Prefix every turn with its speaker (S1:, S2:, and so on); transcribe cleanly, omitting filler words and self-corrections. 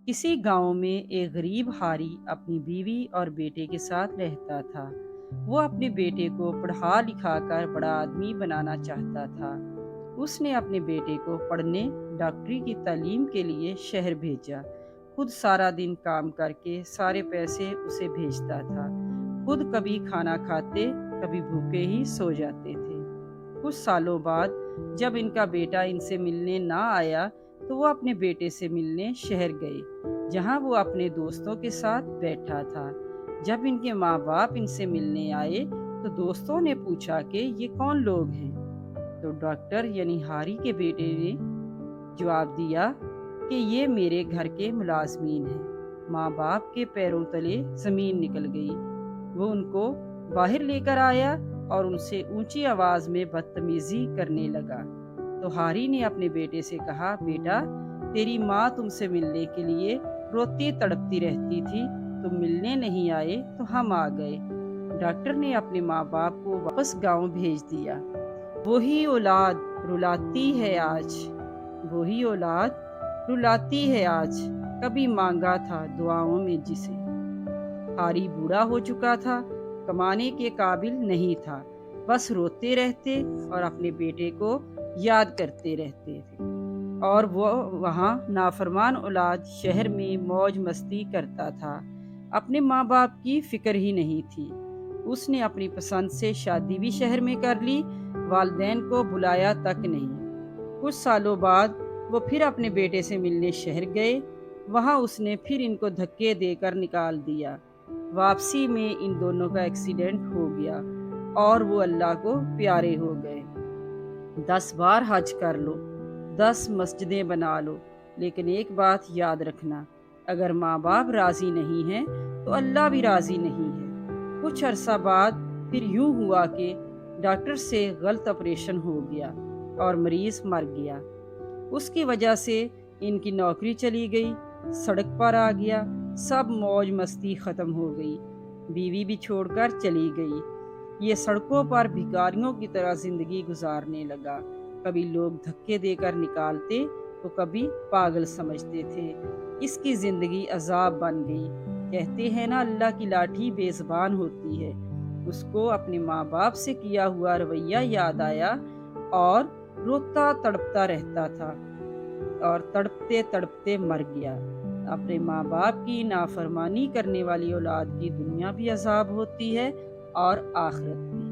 S1: किसी गांव में एक गरीब हारी अपनी बीवी और बेटे के साथ रहता था। वो अपने बेटे को पढ़ा लिखा कर बड़ा आदमी बनाना चाहता था। उसने अपने बेटे को पढ़ने डॉक्टरी की तालीम के लिए शहर भेजा। खुद सारा दिन काम करके सारे पैसे उसे भेजता था। खुद कभी खाना खाते, कभी भूखे ही सो जाते थे। कुछ सालों बाद जब इनका बेटा इनसे मिलने ना आया, तो वो अपने बेटे से मिलने शहर गए, जहां वो अपने दोस्तों के साथ बैठा था। जब इनके माँ बाप इनसे मिलने आए, तो दोस्तों ने पूछा कि ये कौन लोग हैं। तो डॉक्टर यानी हारी के बेटे ने जवाब दिया कि ये मेरे घर के मुलाजमीन हैं। माँ बाप के पैरों तले जमीन निकल गई। वो उनको बाहर लेकर आया और उनसे ऊंची आवाज में बदतमीजी करने लगा। तो हारी ने अपने बेटे से कहा, बेटा, तेरी माँ तुमसे मिलने के लिए रोती तड़पती रहती थी। तुम मिलने नहीं आए तो हम आ गए। डॉक्टर ने अपने माँ बाप को वापस गांव भेज दिया। वही औलाद रुलाती है आज, वही औलाद रुलाती है आज, कभी मांगा था दुआओं में जिसे। हारी बूढ़ा हो चुका था, कमाने के काबिल नहीं था, बस रोते रहते और अपने बेटे को याद करते रहते थे। और वो वहाँ नाफरमान औलाद शहर में मौज मस्ती करता था। अपने माँ बाप की फिक्र ही नहीं थी। उसने अपनी पसंद से शादी भी शहर में कर ली, वालिदैन को बुलाया तक नहीं। कुछ सालों बाद वो फिर अपने बेटे से मिलने शहर गए। वहाँ उसने फिर इनको धक्के देकर निकाल दिया। वापसी में इन दोनों का एक्सीडेंट हो गया और वो अल्लाह को प्यारे हो गए। 10 बार हज कर लो, 10 मस्जिदें बना लो, लेकिन एक बात याद रखना, अगर माँ बाप राजी नहीं हैं तो अल्लाह भी राजी नहीं है। कुछ अरसा बाद फिर यूं हुआ कि डॉक्टर से गलत ऑपरेशन हो गया और मरीज मर गया। उसकी वजह से इनकी नौकरी चली गई, सड़क पर आ गया, सब मौज मस्ती खत्म हो गई। बीवी भी छोड़कर चली गई। ये सड़कों पर भिखारियों की तरह जिंदगी गुजारने लगा। कभी लोग धक्के देकर निकालते तो कभी पागल समझते थे। इसकी जिंदगी अजाब बन गई। कहते हैं ना, अल्लाह की लाठी बेज़बान होती है। उसको अपने माँ बाप से किया हुआ रवैया याद आया और रोता तड़पता रहता था और तड़पते तड़पते मर गया। अपने माँ बाप की नाफरमानी करने वाली औलाद की दुनिया भी अजाब होती है और आखिरत भी।